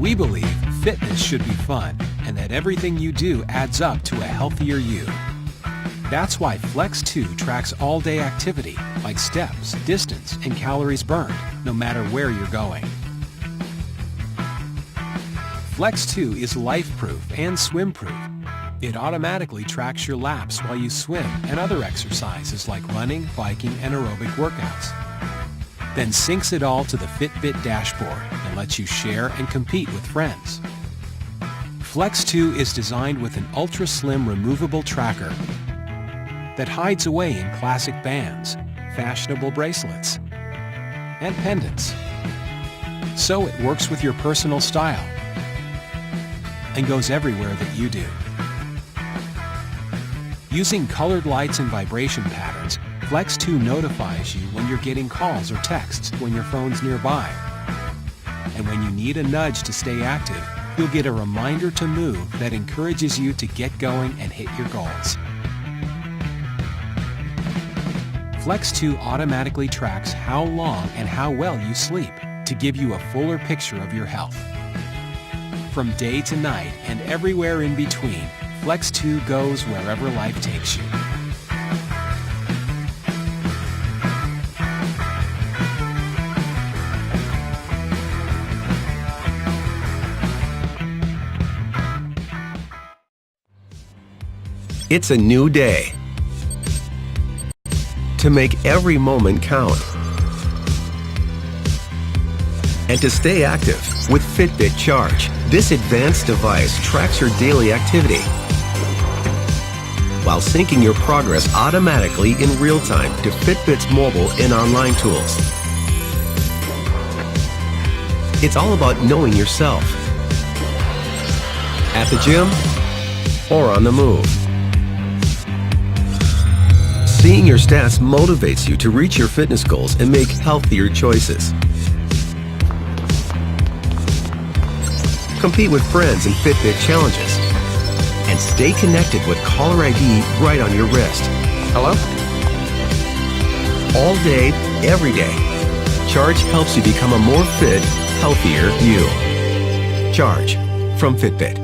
We believe fitness should be fun and that everything you do adds up to a healthier you. That's why Flex 2 tracks all-day activity like steps, distance, and calories burned, no matter where you're going. Flex 2 is life-proof and swim-proof. It automatically tracks your laps while you swim and other exercises like running, biking, and aerobic workouts. Then syncs it all to the Fitbit dashboard and lets you share and compete with friends. Flex 2 is designed with an ultra-slim removable tracker that hides away in classic bands, fashionable bracelets, and pendants. So it works with your personal style and goes everywhere that you do. Using colored lights and vibration patterns, Flex 2 notifies you when you're getting calls or texts when your phone's nearby. And when you need a nudge to stay active, you'll get a reminder to move that encourages you to get going and hit your goals. Flex 2 automatically tracks how long and how well you sleep to give you a fuller picture of your health. From day to night and everywhere in between, Flex 2 goes wherever life takes you. It's a new day. To make every moment count. And to stay active with Fitbit Charge. This advanced device tracks your daily activity while syncing your progress automatically in real time to Fitbit's mobile and online tools. It's all about knowing yourself. At the gym or on the move. Seeing your stats motivates you to reach your fitness goals and make healthier choices. Compete with friends in Fitbit challenges. And stay connected with caller ID right on your wrist. Hello? All day, every day. Charge helps you become a more fit, healthier you. Charge from Fitbit.